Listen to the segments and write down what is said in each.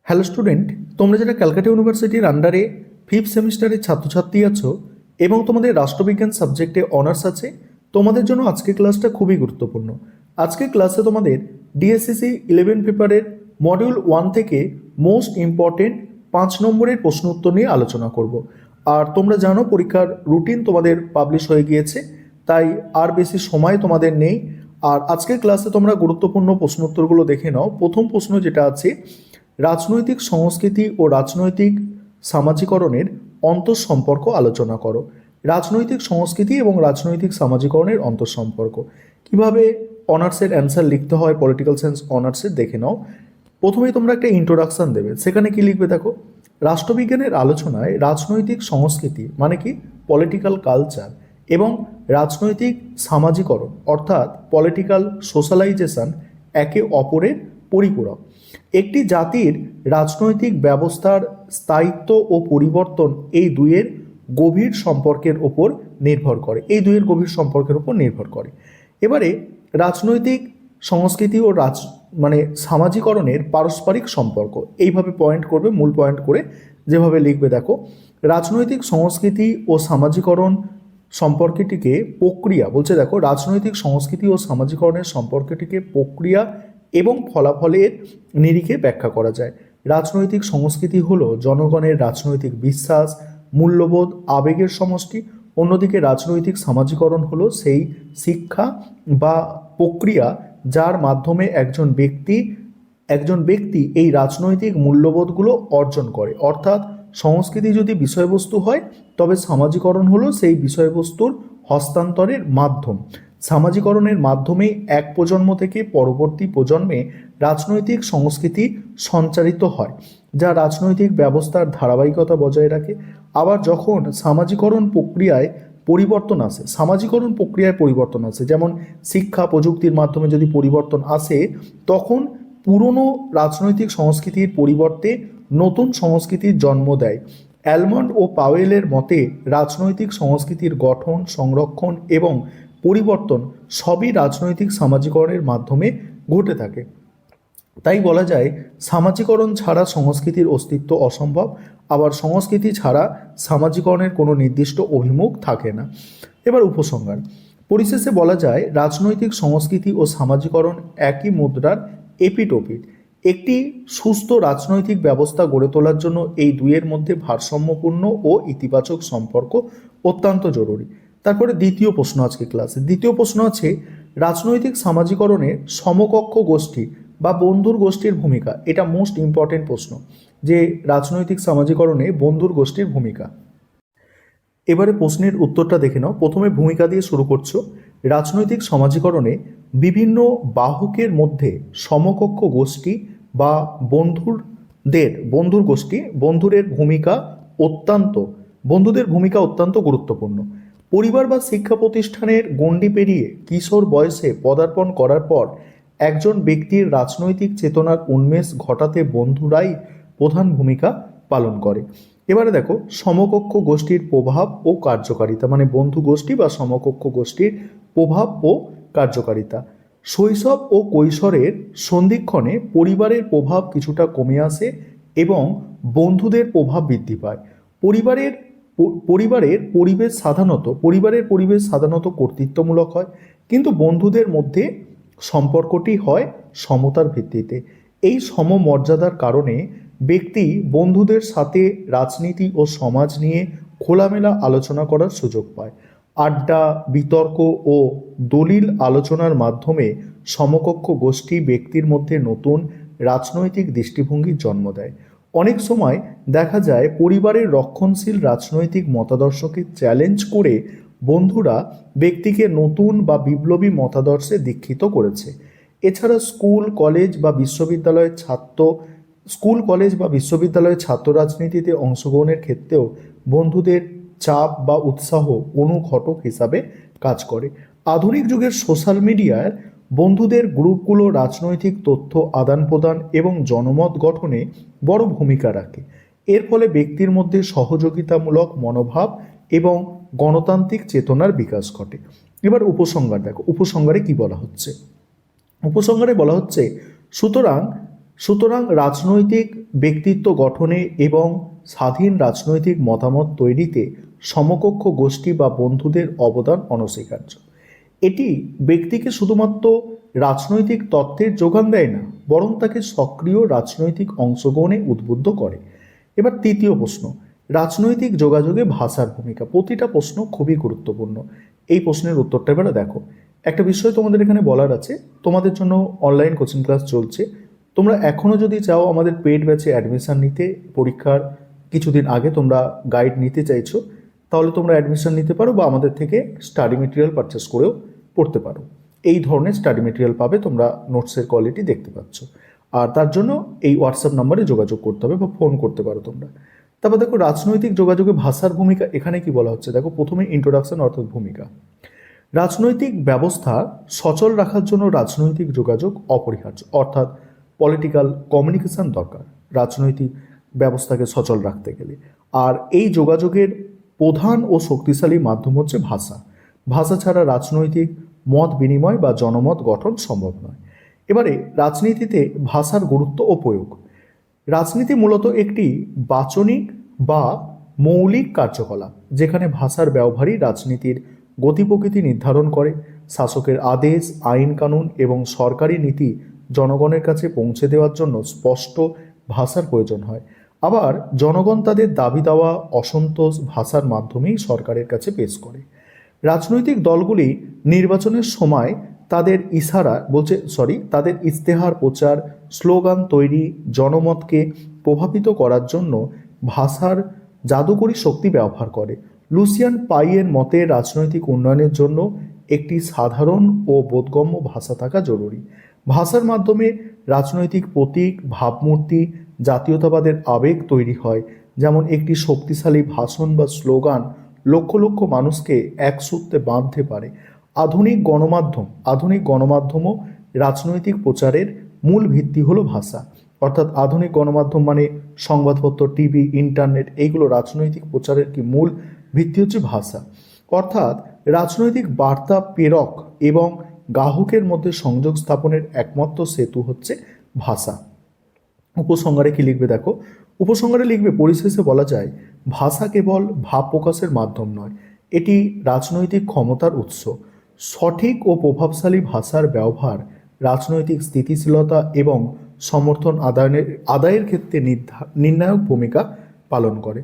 Hello student, তোমরা যারা ক্যালকাটা ইউনিভার্সিটির আন্ডারে ফিফথ সেমিস্টারের ছাত্রছাত্রী আছো এবং তোমাদের রাষ্ট্রবিজ্ঞান সাবজেক্টে অনার্স আছে, তোমাদের জন্য আজকের ক্লাসটা খুবই গুরুত্বপূর্ণ। আজকের ক্লাসে তোমাদের ডিএসসিসি 11 পেপারের মডিউল 1 থেকে মোস্ট ইম্পর্টেন্ট 5 নম্বরের প্রশ্ন উত্তর নিয়ে আলোচনা করব। আর তোমরা জানো পরীক্ষার রুটিন তোমাদের পাবলিশ হয়ে গিয়েছে, তাই আর বেশি সময় তোমাদের নেই। আর আজকের ক্লাসে তোমরা গুরুত্বপূর্ণ প্রশ্ন উত্তরগুলো দেখে নাও। প্রথম প্রশ্ন যেটা আছে, রাজনৈতিক সংস্কৃতি ও রাজনৈতিক সামাজিকরণের অন্তঃসম্পর্ক আলোচনা করো। রাজনৈতিক সংস্কৃতি এবং রাজনৈতিক সামাজিকরণের অন্তঃসম্পর্ক কিভাবে অনার্সের অ্যান্সার লিখতে হয় পলিটিক্যাল সায়েন্স অনার্সের দেখে নাও। প্রথমেই তোমরা একটা ইন্ট্রোডাকশন দেবে, সেখানে কি লিখবে দেখো, রাষ্ট্রবিজ্ঞানের আলোচনায় রাজনৈতিক সংস্কৃতি মানে কি পলিটিক্যাল কালচার এবং রাজনৈতিক সামাজিকরণ অর্থাৎ পলিটিক্যাল সোশ্যালাইজেশন একে অপরের পরিপূরক। একটি জাতির রাজনৈতিক ব্যবস্থার স্থায়িত্ব ও পরিবর্তন এই দুইয়ের গভীর সম্পর্কের ওপর নির্ভর করে, এবারে রাজনৈতিক সংস্কৃতি ও সামাজিকরণের পারস্পরিক সম্পর্ক এইভাবে পয়েন্ট করবে, মূল পয়েন্ট করে যেভাবে লিখবে দেখো, রাজনৈতিক সংস্কৃতি ও সামাজিকরণ সম্পর্কটিকে প্রক্রিয়া বলছে। দেখো, রাজনৈতিক সংস্কৃতি ও সামাজিকরণের সম্পর্কটিকে প্রক্রিয়া এবং ফলাফলের নিরিখে ব্যাখ্যা করা যায়। রাজনৈতিক সংস্কৃতি হলো জনগণের রাজনৈতিক বিশ্বাস, মূল্যবোধ, আবেগের সমষ্টি। অন্যদিকে রাজনৈতিক সামাজিকরণ হলো সেই শিক্ষা বা প্রক্রিয়া যার মাধ্যমে একজন ব্যক্তি এই রাজনৈতিক মূল্যবোধগুলো অর্জন করে। অর্থাৎ সংস্কৃতি যদি বিষয়বস্তু হয়, তবে সামাজিকরণ হলো সেই বিষয়বস্তুর হস্তান্তরের মাধ্যম। সামাজিকরণের মাধ্যমে এক প্রজন্ম থেকে পরবর্তী প্রজন্মে রাজনৈতিক সংস্কৃতি সঞ্চারিত হয়, যা রাজনৈতিক ব্যবস্থার ধারাবাহিকতা বজায় রাখে। আবার যখন সামাজিকরণ প্রক্রিয়ায় পরিবর্তন আসে, যেমন শিক্ষা প্রযুক্তির মাধ্যমে যদি পরিবর্তন আসে, তখন পুরনো রাজনৈতিক সংস্কৃতির পরিবর্তে নতুন সংস্কৃতির জন্ম দেয়। অ্যালমন্ড ও পাওয়েলের মতে রাজনৈতিক সংস্কৃতির গঠন, সংরক্ষণ এবং পরিবর্তন সবই রাজনৈতিক সামাজিকরণের মাধ্যমে ঘটে থাকে। তাই বলা যায়, সামাজিকরণ ছাড়া সংস্কৃতির অস্তিত্ব অসম্ভব, আবার সংস্কৃতি ছাড়া সামাজিকরণের কোনো নির্দিষ্ট অভিমুখ থাকে না। এবার উপসংহার, পরিশেষে বলা যায় রাজনৈতিক সংস্কৃতি ও সামাজিকরণ একই মুদ্রার এপিটোপিট। একটি সুস্থ রাজনৈতিক ব্যবস্থা গড়ে তোলার জন্য এই দুইয়ের মধ্যে ভারসাম্যপূর্ণ ও ইতিবাচক সম্পর্ক অত্যন্ত জরুরি। তারপরে দ্বিতীয় প্রশ্ন আজকে ক্লাসে, দ্বিতীয় প্রশ্ন আছে, রাজনৈতিক সামাজিকরণে সমকক্ষ গোষ্ঠী বা বন্ধুর গোষ্ঠীর ভূমিকা। এটা মোস্ট ইম্পর্টেন্ট প্রশ্ন, যে রাজনৈতিক সামাজিকরণে বন্ধুর গোষ্ঠীর ভূমিকা। এবারে প্রশ্নের উত্তরটা দেখে নাও। প্রথমে ভূমিকা দিয়ে শুরু করছো, রাজনৈতিক সমাজীকরণে বিভিন্ন বাহকের মধ্যে সমকক্ষ গোষ্ঠী বা বন্ধুদের ভূমিকা অত্যন্ত গুরুত্বপূর্ণ। পরিবার বা শিক্ষা প্রতিষ্ঠানের গণ্ডি পেরিয়ে কিশোর বয়সে পদার্পণ করার পর একজন ব্যক্তির রাজনৈতিক চেতনার উন্মেষ ঘটাতে বন্ধুরাই প্রধান ভূমিকা পালন করে। এবারে দেখো, সমকক্ষ গোষ্ঠীর প্রভাব ও কার্যকারিতা, মানে বন্ধু গোষ্ঠী বা সমকক্ষ গোষ্ঠীর প্রভাব ও কার্যকারিতা। শৈশব ও কৈশোরের সন্ধিক্ষণে পরিবারের প্রভাব কিছুটা কমে আসে এবং বন্ধুদের প্রভাব বৃদ্ধি পায়। পরিবারের পরিবেশ সাধারণত কর্তৃত্বমূলক হয়, কিন্তু বন্ধুদের মধ্যে সম্পর্কটি হয় সমতার ভিত্তিতে। এই সমমর্যাদার কারণে ব্যক্তি বন্ধুদের সাথে রাজনীতি ও সমাজ নিয়ে খোলামেলা আলোচনা করার সুযোগ পায়। আড্ডা, বিতর্ক ও দলিল আলোচনার মাধ্যমে সমকক্ষ গোষ্ঠী ব্যক্তির মধ্যে নতুন রাজনৈতিক দৃষ্টিভঙ্গির জন্ম দেয়। অনেক সময় দেখা যায় পরিবারের রক্ষণশীল রাজনৈতিক মতাদর্শকে চ্যালেঞ্জ করে বন্ধুরা ব্যক্তিকে নতুন বা বিপ্লবী মতাদর্শে দীক্ষিত করেছে। এছাড়া স্কুল কলেজ বা বিশ্ববিদ্যালয়ের ছাত্র রাজনীতিতে অংশগ্রহণের ক্ষেত্রেও বন্ধুদের চাপ বা উৎসাহ অনুঘটক হিসাবে কাজ করে। আধুনিক যুগের সোশ্যাল মিডিয়ার বন্ধুদের গ্রুপগুলো রাজনৈতিক তথ্য আদান প্রদান এবং জনমত গঠনে বড় ভূমিকা রাখে। এর ফলে ব্যক্তির মধ্যে সহযোগিতামূলক মনোভাব এবং গণতান্ত্রিক চেতনার বিকাশ ঘটে। এবার উপসংহার দেখো, উপসংহারে কি বলা হচ্ছে। উপসংহারে বলা হচ্ছে, সুতরাং রাজনৈতিক ব্যক্তিত্ব গঠনে এবং স্বাধীন রাজনৈতিক মতামত তৈরিতে সমকক্ষ গোষ্ঠী বা বন্ধুদের অবদান অনস্বীকার্য। এটি ব্যক্তিকে শুধুমাত্র রাজনৈতিক তত্ত্বের যোগান দেয় না, বরং তাকে সক্রিয় রাজনৈতিক অংশগ্রহণে উদ্বুদ্ধ করে। এবার তৃতীয় প্রশ্ন, রাজনৈতিক যোগাযোগে ভাষার ভূমিকা। প্রতিটা প্রশ্ন খুবই গুরুত্বপূর্ণ। এই প্রশ্নের উত্তরটা এবারে দেখো। একটা বিষয় তোমাদের এখানে বলার আছে, তোমাদের জন্য অনলাইন কোচিং ক্লাস চলছে। তোমরা এখনও যদি চাও আমাদের পেড ব্যাচে অ্যাডমিশন নিতে, পরীক্ষার কিছুদিন আগে তোমরা গাইড নিতে চাইছো, তাহলে তোমরা অ্যাডমিশন নিতে পারো বা আমাদের থেকে স্টাডি মেটেরিয়াল পারচেস করেও পড়তে পারো। এই ধরনের স্টাডি মেটেরিয়াল পাবে, তোমরা নোটসের কোয়ালিটি দেখতে পাচ্ছ। আর তার জন্য এই হোয়াটসঅ্যাপ নাম্বারে যোগাযোগ করতে হবে বা ফোন করতে পারো তোমরা। তারপর দেখো রাজনৈতিক যোগাযোগে ভাষার ভূমিকা। এখানে কি বলা হচ্ছে দেখো, প্রথমে ইন্ট্রোডাকশন অর্থাৎ ভূমিকা। রাজনৈতিক ব্যবস্থা সচল রাখার জন্য রাজনৈতিক যোগাযোগ অপরিহার্য, অর্থাৎ পলিটিক্যাল কমিউনিকেশন দরকার রাজনৈতিক ব্যবস্থাকে সচল রাখতে গেলে। আর এই যোগাযোগের প্রধান ও শক্তিশালী মাধ্যম হচ্ছে ভাষা। ভাষা ছাড়া রাজনৈতিক মত বিনিময় বা জনমত গঠন সম্ভব নয়। এবারে রাজনীতিতে ভাষার গুরুত্ব ও প্রয়োগ। রাজনীতি মূলত একটি বাচনিক বা মৌলিক কার্যকলাপ, যেখানে ভাষার ব্যবহারই রাজনীতির গতি প্রকৃতি নির্ধারণ করে। শাসকের আদেশ, আইন কানুন এবং সরকারি নীতি জনগণের কাছে পৌঁছে দেওয়ার জন্য স্পষ্ট ভাষার প্রয়োজন হয়। আবার জনগণ তাদের দাবি দাওয়া, অসন্তোষ ভাষার মাধ্যমেই সরকারের কাছে পেশ করে। রাজনৈতিক দলগুলি নির্বাচনের সময় তাদের ইশতেহার প্রচার, স্লোগান তৈরি, জনমতকে প্রভাবিত করার জন্য ভাষার জাদুকরী শক্তি ব্যবহার করে। লুসিয়ান পাইয়ের মতে রাজনৈতিক উন্নয়নের জন্য একটি সাধারণ ও বোধগম্য ভাষা থাকা জরুরি। ভাষার মাধ্যমে রাজনৈতিক প্রতীক, ভাবমূর্তি, জাতীয়তাবাদের আবেগ তৈরি হয়। যেমন একটি শক্তিশালী ভাষণ বা স্লোগান লক্ষ লক্ষ মানুষকে এক সূত্রে বাঁধতে পারে। আধুনিক গণমাধ্যমও রাজনৈতিক প্রচারের মূল ভিত্তি হলো ভাষা। অর্থাৎ আধুনিক গণমাধ্যম মানে সংবাদপত্র, টিভি, ইন্টারনেট, এইগুলো রাজনৈতিক প্রচারের কি মূল ভিত্তি হচ্ছে ভাষা। অর্থাৎ রাজনৈতিক বার্তা প্রেরক এবং গ্রাহকের মধ্যে সংযোগ স্থাপনের একমাত্র সেতু হচ্ছে ভাষা। উপসংহারে কি লিখবে দেখো, উপসংহারে লিখবে পরিশেষে বলা যায় ভাষা কেবল ভাব প্রকাশের মাধ্যম নয়, এটি রাজনৈতিক ক্ষমতার উৎস। সঠিক ও প্রভাবশালী ভাষার ব্যবহার রাজনৈতিক স্থিতিশীলতা এবং সমর্থন আদায়ের ক্ষেত্রে নির্ণায়ক ভূমিকা পালন করে।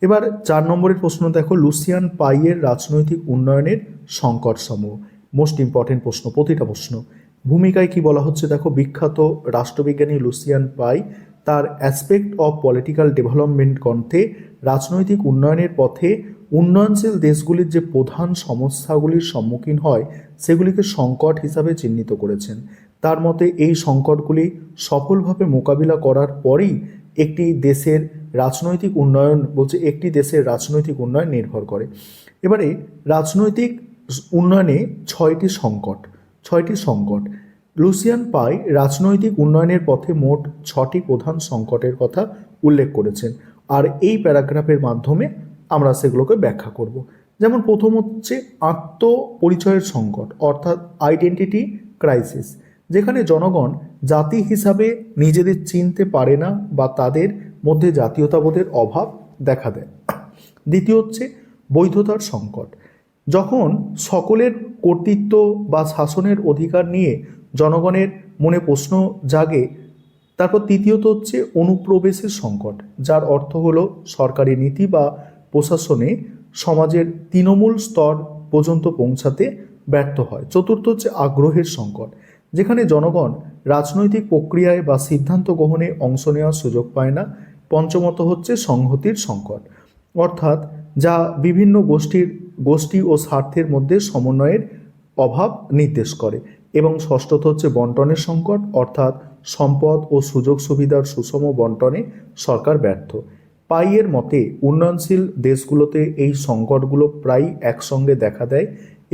এবার 4 নম্বরের প্রশ্ন দেখো, লুসিয়ান পাইয়ের রাজনৈতিক উন্নয়নের সংকটসমূহ। মোস্ট ইম্পর্টেন্ট প্রশ্ন, প্রতিটা প্রশ্ন। ভূমিকায় কি বলা হচ্ছে দেখো, বিখ্যাত রাষ্ট্রবিজ্ঞানী লুসিয়ান পাই তার অ্যাসপেক্ট অফ পলিটিক্যাল ডেভেলপমেন্ট গ্রন্থে রাজনৈতিক উন্নয়নের পথে উন্নয়নশীল দেশগুলির যে প্রধান সমস্যাগুলির সম্মুখীন হয় সেগুলিকে সংকট হিসাবে চিহ্নিত করেছেন। তার মতে এই সংকটগুলি সফলভাবে মোকাবিলা করার পরেই একটি দেশের রাজনৈতিক উন্নয়ন নির্ভর করে। এবারে রাজনৈতিক উন্নয়নে ছয়টি সংকট। লুসিয়ান পাই রাজনৈতিক উন্নয়নের পথে মোট 6টি প্রধান সংকটের কথা উল্লেখ করেছেন, আর এই প্যারাগ্রাফের মাধ্যমে আমরা সেগুলোকে ব্যাখ্যা করব। যেমন প্রথম হচ্ছে আত্মপরিচয়ের সংকট, অর্থাৎ আইডেন্টিটি ক্রাইসিস, যেখানে জনগণ জাতি হিসাবে নিজেদের চিনতে পারে না বা তাদের মধ্যে জাতীয়তাবোধের অভাব দেখা দেয়। দ্বিতীয় হচ্ছে বৈধতার সংকট, যখন সকলের কর্তৃত্ব বা শাসনের অধিকার নিয়ে জনগণের মনে প্রশ্ন জাগে। তারপর তৃতীয়ত হচ্ছে অনুপ্রবেশের সংকট, যার অর্থ হলো সরকারি নীতি বা প্রশাসনে সমাজের তৃণমূল স্তর পর্যন্ত পৌঁছাতে ব্যর্থ হয়। চতুর্থ হচ্ছে আগ্রহের সংকট, যেখানে জনগণ রাজনৈতিক প্রক্রিয়ায় বা সিদ্ধান্ত গ্রহণে অংশ নেওয়ার সুযোগ পায় না। পঞ্চমত হচ্ছে সংহতির সংকট, অর্থাৎ যা বিভিন্ন গোষ্ঠী ও স্বার্থের মধ্যে সমন্বয়ের অভাব নির্দেশ করে। এবং ষষ্ঠত হচ্ছে বন্টনের সংকট, অর্থাৎ সম্পদ ও সুযোগ সুবিধার সুষম বন্টনে সরকার ব্যর্থ। পাইয়ের মতে উন্নয়নশীল দেশগুলোতে এই সংকটগুলো প্রায় একসঙ্গে দেখা দেয়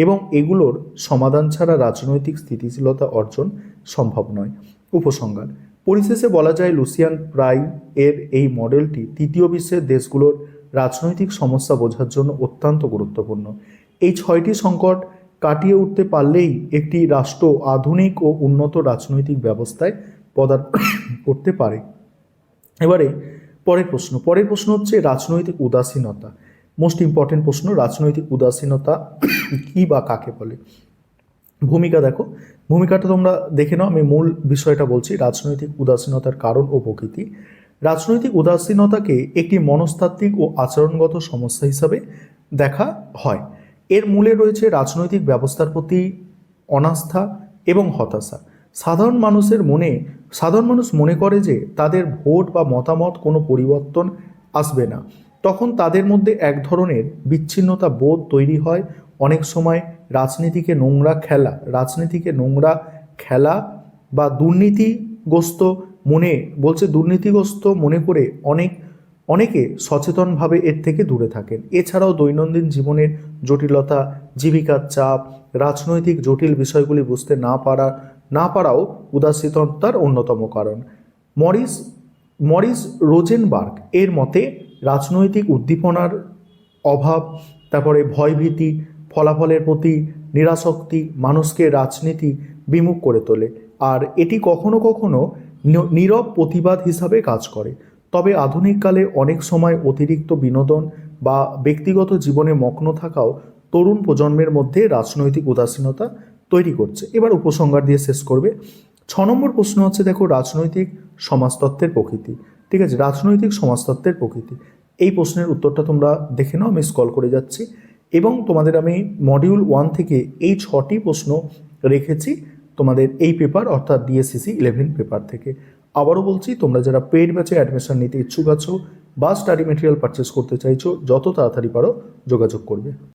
এবং এগুলোর সমাধান ছাড়া রাজনৈতিক স্থিতিশীলতা অর্জন সম্ভব নয়। উপসংহার, পরিশেষে বলা যায় লুসিয়ান পাই এর এই মডেলটি তৃতীয় বিশ্বের দেশগুলোর রাজনৈতিক সমস্যা বোঝার জন্য অত্যন্ত গুরুত্বপূর্ণ। এই 6টি সংকট কাটিয়ে উঠতে পারলেই একটি রাষ্ট্র আধুনিক ও উন্নত রাজনৈতিক ব্যবস্থায় পদার্পণ করতে পারে। এবারে পরের প্রশ্ন হচ্ছে রাজনৈতিক উদাসীনতা। মোস্ট ইম্পর্টেন্ট প্রশ্ন, রাজনৈতিক উদাসীনতা কি বা কাকে বলে। ভূমিকা দেখো, ভূমিকাটা তোমরা দেখে নাও, আমি মূল বিষয়টা বলছি। রাজনৈতিক উদাসীনতার কারণ ও প্রকৃতি। রাজনৈতিক উদাসীনতাকে একটি মনস্তাত্ত্বিক ও আচরণগত সমস্যা হিসাবে দেখা হয়। এর মূলে রয়েছে রাজনৈতিক ব্যবস্থার প্রতি অনাস্থা এবং হতাশা। সাধারণ মানুষ মনে করে যে তাদের ভোট বা মতামত কোনো পরিবর্তন আসবে না। তখন তাদের মধ্যে এক ধরনের বিচ্ছিন্নতা বোধ তৈরি হয়। অনেক সময় রাজনীতিকে নোংরা খেলা বা দুর্নীতিগ্রস্ত মনে করে অনেকে সচেতনভাবে এর থেকে দূরে থাকেন। এছাড়াও দৈনন্দিন জীবনের জটিলতা, জীবিকার চাপ, রাজনৈতিক জটিল বিষয়গুলি বুঝতে না পারাও উদাসীনতার অন্যতম কারণ। মরিস রোজেনবার্গ এর মতে রাজনৈতিক উদ্দীপনার অভাব, তারপরে ভয়ভীতি, ফলাফলের প্রতি নিরাসক্তি মানুষকে রাজনীতি বিমুখ করে তোলে, আর এটি কখনো কখনো নীরব প্রতিবাদ হিসাবে কাজ করে। তবে আধুনিককালে অনেক সময় অতিরিক্ত বিনোদন বা ব্যক্তিগত জীবনে মগ্ন থাকাও তরুণ প্রজন্মের মধ্যে রাজনৈতিক উদাসীনতা তৈরি করছে। এবার উপসংহার দিয়ে শেষ করবে। 6 নম্বর প্রশ্ন হচ্ছে, দেখো, রাজনৈতিক সমাজতত্ত্বের প্রকৃতি। ঠিক আছে, রাজনৈতিক সমাজতত্ত্বের প্রকৃতি। এই প্রশ্নের উত্তরটা তোমরা দেখে নাও, আমি স্ক্রল করে যাচ্ছি, এবং তোমাদের আমি মডিউল 1 থেকে এই 6টি প্রশ্ন রেখেছি তোমাদের এই পেপার, অর্থাৎ DSCC 11 পেপার থেকে। আবারও বলছি, তোমরা যারা পেইড ব্যাচে অ্যাডমিশন নিতে ইচ্ছুক আছো বা স্টাডি মেটেরিয়াল পারচেস করতে চাইছো, যত তাড়াতাড়ি পারো যোগাযোগ করবে।